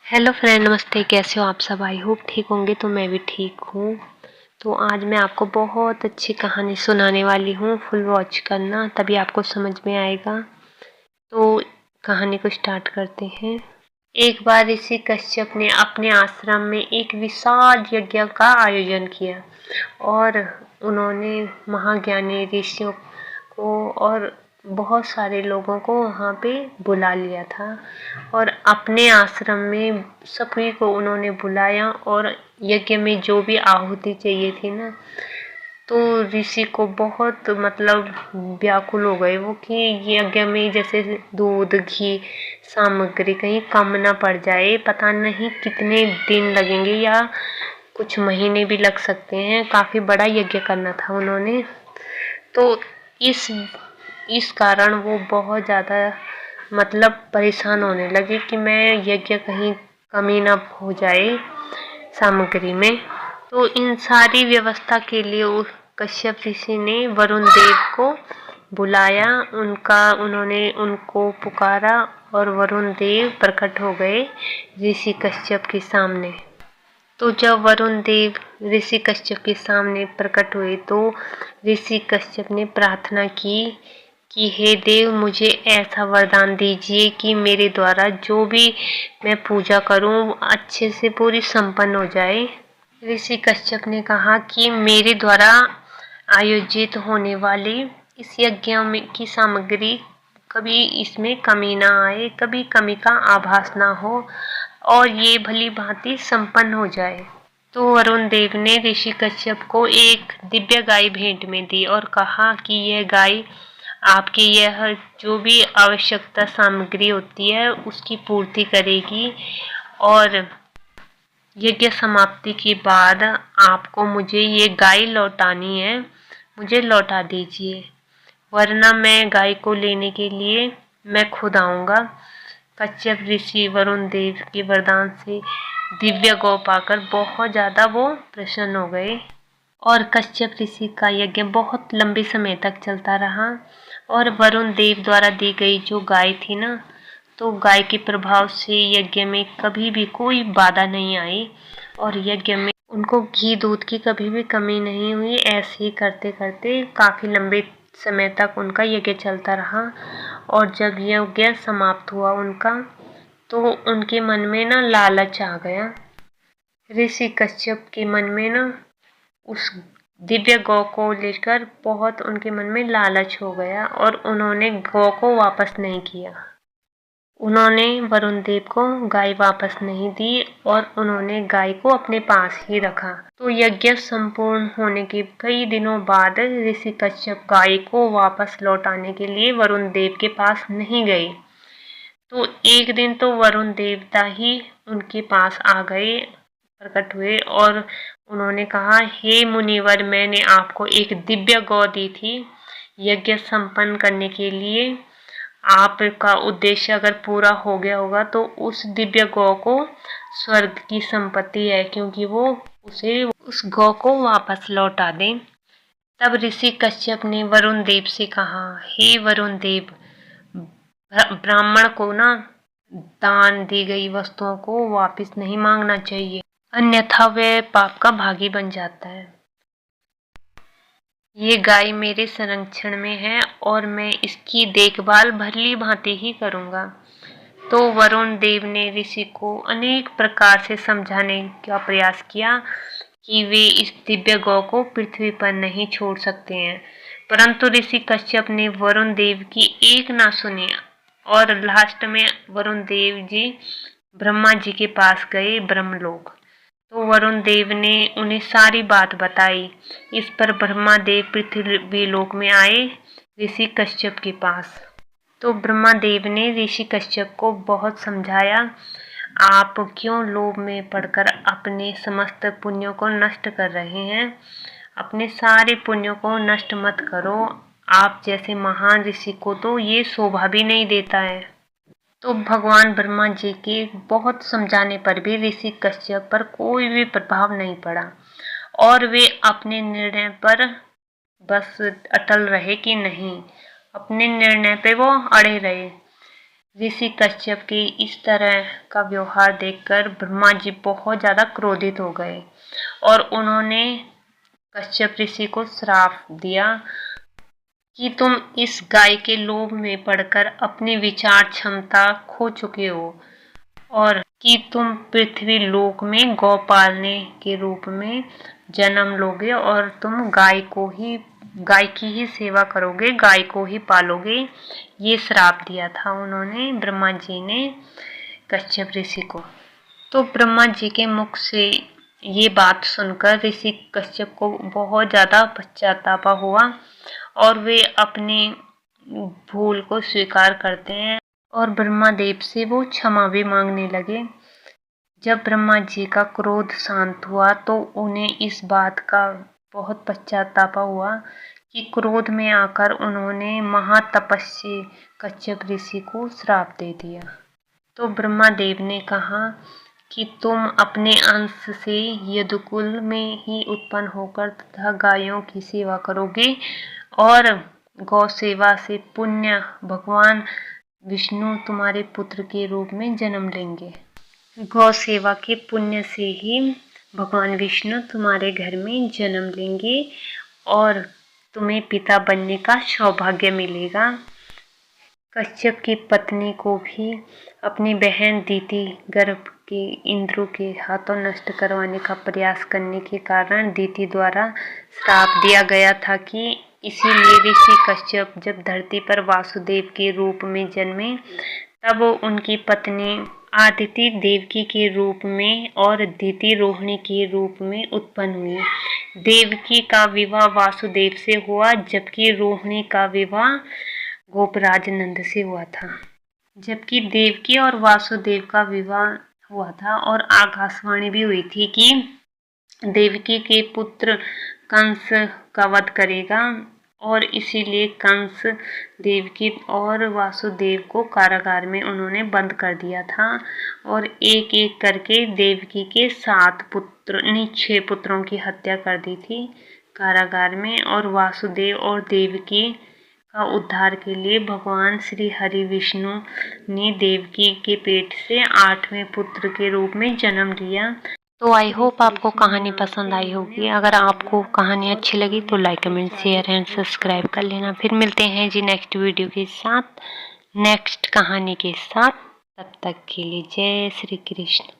Hello friend, नमस्ते। कैसे हो आप सब? आई होप ठीक होंगे। तो मैं भी ठीक हूँ। तो आज मैं आपको बहुत अच्छी कहानी सुनाने वाली हूँ। फुल वॉच करना, तभी आपको समझ में आएगा। तो कहानी को स्टार्ट करते हैं। एक बार ऋषि कश्यप ने अपने आश्रम में एक विशाल यज्ञ का आयोजन किया और उन्होंने महाज्ञानी ऋषियों को और बहुत सारे लोगों को वहाँ पे बुला लिया था और अपने आश्रम में सभी को उन्होंने बुलाया और यज्ञ में जो भी आहुति चाहिए थी ना, तो ऋषि को बहुत व्याकुल हो गए वो कि यज्ञ में जैसे दूध घी सामग्री कहीं कम ना पड़ जाए। पता नहीं कितने दिन लगेंगे या कुछ महीने भी लग सकते हैं। काफ़ी बड़ा यज्ञ करना था उन्होंने। तो इस कारण वो बहुत ज़्यादा परेशान होने लगे कि मैं यज्ञ कहीं कमी ना हो जाए सामग्री में। तो इन सारी व्यवस्था के लिए कश्यप ऋषि ने वरुण देव को बुलाया। उन्होंने उनको पुकारा और वरुण देव प्रकट हो गए ऋषि कश्यप के सामने। तो जब वरुण देव ऋषि कश्यप के सामने प्रकट हुए तो ऋषि कश्यप ने प्रार्थना की कि हे देव, मुझे ऐसा वरदान दीजिए कि मेरे द्वारा जो भी मैं पूजा करूं अच्छे से पूरी संपन्न हो जाए। ऋषि कश्यप ने कहा कि मेरे द्वारा आयोजित होने वाले इस यज्ञ में की सामग्री कभी इसमें कमी ना आए, कभी कमी का आभास ना हो और ये भली भांति संपन्न हो जाए। तो वरुण देव ने ऋषि कश्यप को एक दिव्य गाय भेंट में दी और कहा कि यह गाय आपकी यह जो भी आवश्यकता सामग्री होती है उसकी पूर्ति करेगी और यज्ञ समाप्ति के बाद आपको मुझे ये गाय लौटानी है, मुझे लौटा दीजिए, वरना मैं गाय को लेने के लिए मैं खुद आऊँगा। कश्यप ऋषि वरुण देव के वरदान से दिव्य गौ पाकर बहुत ज़्यादा वो प्रसन्न हो गए और कश्यप ऋषि का यज्ञ बहुत लंबे समय तक चलता रहा। और वरुण देव द्वारा दी गई जो गाय थी ना, तो गाय के प्रभाव से यज्ञ में कभी भी कोई बाधा नहीं आई और यज्ञ में उनको घी दूध की कभी भी कमी नहीं हुई। ऐसे ही करते करते काफ़ी लंबे समय तक उनका यज्ञ चलता रहा और जब यज्ञ समाप्त हुआ उनका, तो उनके मन में ना लालच आ गया। ऋषि कश्यप के मन में ना उस दिव्य गौ को लेकर बहुत उनके मन में लालच हो गया और उन्होंने गौ को वापस नहीं किया। उन्होंने वरुण देव को गाय वापस नहीं दी और उन्होंने गाय को अपने पास ही रखा। तो यज्ञ संपूर्ण होने के कई दिनों बाद ऋषि कश्यप गाय को वापस लौटाने के लिए वरुण देव के पास नहीं गए। तो एक दिन तो वरुण देवता ही उनके पास आ गए, प्रकट हुए और उन्होंने कहा, हे मुनिवर, मैंने आपको एक दिव्य गौ दी थी यज्ञ संपन्न करने के लिए। आपका उद्देश्य अगर पूरा हो गया होगा तो उस दिव्य गौ को स्वर्ग की संपत्ति है, क्योंकि वो उसे उस गौ को वापस लौटा दें। तब ऋषि कश्यप ने वरुण देव से कहा, हे वरुण देव, ब्राह्मण को ना दान दी गई वस्तुओं को वापस नहीं मांगना चाहिए, अन्यथा वह पाप का भागी बन जाता है। ये गाय मेरे संरक्षण में है और मैं इसकी देखभाल भली भांति ही करूँगा। तो वरुण देव ने ऋषि को अनेक प्रकार से समझाने का प्रयास किया कि वे इस दिव्य गौ को पृथ्वी पर नहीं छोड़ सकते हैं, परंतु ऋषि कश्यप ने वरुण देव की एक ना सुनी और लास्ट में वरुण देव जी ब्रह्मा जी के पास गए, ब्रह्मलोक। तो वरुण देव ने उन्हें सारी बात बताई। इस पर ब्रह्मा देव पृथ्वी लोक में आए ऋषि कश्यप के पास। तो ब्रह्मा देव ने ऋषि कश्यप को बहुत समझाया, आप क्यों लोभ में पड़कर अपने समस्त पुण्यों को नष्ट कर रहे हैं। अपने सारे पुण्यों को नष्ट मत करो। आप जैसे महान ऋषि को तो ये शोभा भी नहीं देता है। तो भगवान ब्रह्मा जी के बहुत समझाने पर भी ऋषि कश्यप पर कोई भी प्रभाव नहीं पड़ा और वे अपने निर्णय पर बस अटल रहे कि नहीं, अपने निर्णय पे वो अड़े रहे। ऋषि कश्यप के इस तरह का व्यवहार देखकर ब्रह्मा जी बहुत ज्यादा क्रोधित हो गए और उन्होंने कश्यप ऋषि को श्राप दिया कि तुम इस गाय के लोभ में पड़कर अपनी विचार क्षमता खो चुके हो और कि तुम पृथ्वी लोक में गौ पालने के रूप में जन्म लोगे और तुम गाय की ही सेवा करोगे, गाय को ही पालोगे। ये श्राप दिया था उन्होंने, ब्रह्मा जी ने कश्यप ऋषि को। तो ब्रह्मा जी के मुख से ये बात सुनकर ऋषि कश्यप को बहुत ज्यादा पश्चाताप हुआ और वे अपनी भूल को स्वीकार करते हैं और ब्रह्मा देव से वो क्षमा भी मांगने लगे। जब ब्रह्मा जी का क्रोध शांत हुआ तो उन्हें इस बात का बहुत पश्चाताप हुआ कि क्रोध में आकर उन्होंने महातपस्वी कश्यप ऋषि को श्राप दे दिया। तो ब्रह्मा देव ने कहा कि तुम अपने अंश से यदुकुल में ही उत्पन्न होकर तथा गायों की सेवा करोगे और गौ सेवा से पुण्य भगवान विष्णु तुम्हारे पुत्र के रूप में जन्म लेंगे। गौ सेवा के पुण्य से ही भगवान विष्णु तुम्हारे घर में जन्म लेंगे और तुम्हें पिता बनने का सौभाग्य मिलेगा। कश्यप की पत्नी को भी अपनी बहन दीति गर्भ के इंद्र के हाथों नष्ट करवाने का प्रयास करने के कारण दीति द्वारा श्राप दिया गया था कि इसीलिए ऋषि कश्यप जब धरती पर वासुदेव के रूप में जन्मे तब उनकी पत्नी आदिति देवकी के रूप में और दीति रोहिणी के रूप में उत्पन्न हुई। देवकी का विवाह वासुदेव से हुआ जबकि रोहिणी का विवाह गोपराज नंद से हुआ था। जबकि देवकी और वासुदेव का विवाह हुआ था और आकाशवाणी भी हुई थी कि देवकी के पुत्र कंस का वध करेगा और इसीलिए कंस देवकी और वासुदेव को कारागार में उन्होंने बंद कर दिया था और एक एक करके देवकी के 6 पुत्रों की हत्या कर दी थी कारागार में। और वासुदेव और देवकी का उद्धार के लिए भगवान श्री हरि विष्णु ने देवकी के पेट से 8वें पुत्र के रूप में जन्म लिया। तो आई होप आपको कहानी पसंद आई होगी। अगर आपको कहानी अच्छी लगी तो like comment share and subscribe कर लेना। फिर मिलते हैं जी नेक्स्ट वीडियो के साथ, नेक्स्ट कहानी के साथ। तब तक के लिए जय श्री कृष्ण।